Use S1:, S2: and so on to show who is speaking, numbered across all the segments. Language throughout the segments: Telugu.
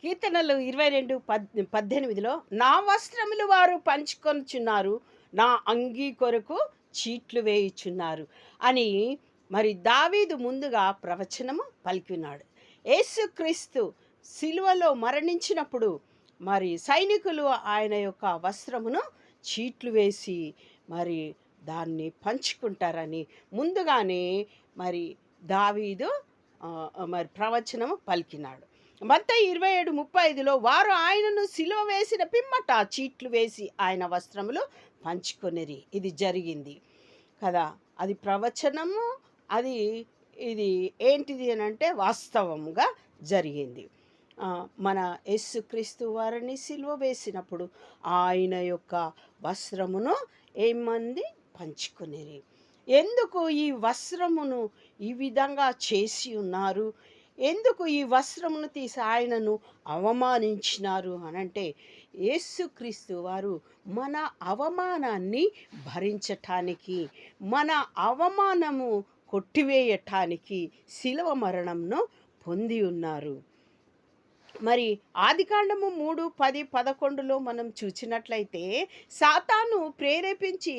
S1: కీర్తనలు 22:18 నా వస్త్రములు వారు పంచుకొనుచున్నారు, నా అంగీ కొరకు చీట్లు వేయుచున్నారు అని మరి దావీదు ముందుగా ప్రవచనము పలికినాడు. యేసుక్రీస్తు సిలువలో మరణించినప్పుడు మరి సైనికులు ఆయన యొక్క వస్త్రమును చీట్లు వేసి మరి దాన్ని పంచుకుంటారని ముందుగానే మరి దావీదు మరి ప్రవచనము పలికినాడు. మత్తయి 27:35 వారు ఆయనను సిలువ వేసిన పిమ్మట చీట్లు వేసి ఆయన వస్త్రములు పంచుకొనిరి. ఇది జరిగింది కదా. అది ప్రవచనము. అది ఇది ఏంటిది అని అంటే వాస్తవముగా జరిగింది. మన యేసుక్రీస్తు వారిని సిలువ వేసినప్పుడు ఆయన యొక్క వస్త్రమును ఏమంది పంచుకొనిరి. ఎందుకు ఈ వస్త్రమును ఈ విధంగా చేసి ఉన్నారు? ఎందుకు ఈ వస్త్రమును తీసి ఆయనను అవమానించినారు అనంటే, యేసుక్రీస్తు వారు మన అవమానాన్ని భరించటానికి, మన అవమానము కొట్టివేయటానికి శిలువ మరణంను పొంది ఉన్నారు. మరి ఆదికాండము 3:10-11 మనం చూచినట్లయితే, సాతాను ప్రేరేపించి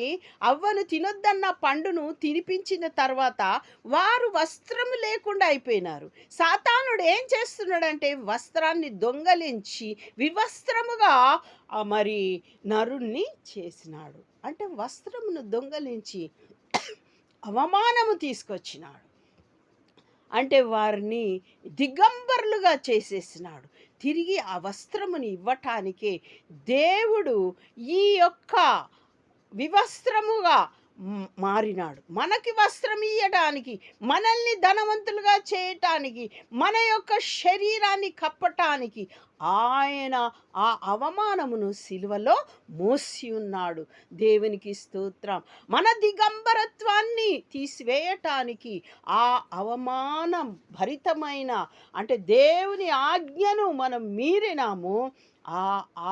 S1: అవ్వను తినొద్దన్న పండును తినిపించిన తర్వాత వారు వస్త్రము లేకుండా అయిపోయినారు. సాతానుడు ఏం చేస్తున్నాడంటే వస్త్రాన్ని దొంగలించి వివస్త్రముగా మరి నరుణ్ణి చేసినాడు. అంటే వస్త్రమును దొంగలించి అవమానము తీసుకొచ్చినాడు. అంటే వారిని దిగంబరులుగా చేసేసినాడు. తిరిగి ఆ వస్త్రముని ఇవ్వటానికే దేవుడు ఈ యొక్క వివస్త్రముగా మారినాడు. మనకి వస్త్రం ఇయ్యడానికి, మనల్ని ధనవంతులుగా చేయటానికి, మన యొక్క శరీరాన్ని కప్పటానికి ఆయన ఆ అవమానమును సిలువలో మోసి ఉన్నాడు. దేవునికి స్తోత్రం. మన దిగంబరత్వాన్ని తీసివేయటానికి ఆ అవమానం భరితమైన అంటే దేవుని ఆజ్ఞను మనం మీరినాము. ఆ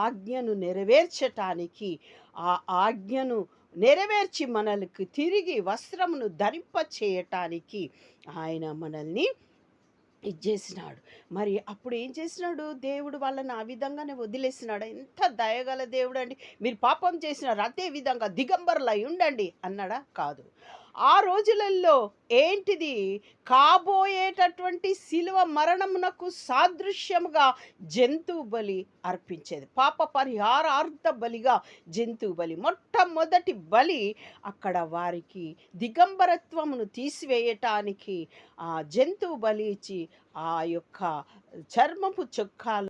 S1: ఆజ్ఞను నెరవేర్చటానికి, ఆ ఆజ్ఞను నెరవేర్చి మనలకు తిరిగి వస్త్రమును ధరింప చేయటానికి ఆయన మనల్ని ఇచ్చేసినాడు. మరి అప్పుడు ఏం చేసినాడు దేవుడు? వాళ్ళని ఆ విధంగానే వదిలేసినాడు. ఎంత దయగల దేవుడు అండి! మీరు పాపం చేసినారు, అదే విధంగా దిగంబరులై ఉండండి అన్నాడా? కాదు. ఆ రోజులలో ఏంటిది? కాబోయేటటువంటి శిలువ మరణమునకు సాదృశ్యముగా జంతువు బలి అర్పించేది. పాప పరిహారార్థ బలిగా జంతువు బలి, మొట్టమొదటి బలి. అక్కడ వారికి దిగంబరత్వమును తీసివేయటానికి ఆ జంతువు బలి ఇచ్చి ఆ యొక్క చర్మపు చొక్కాలు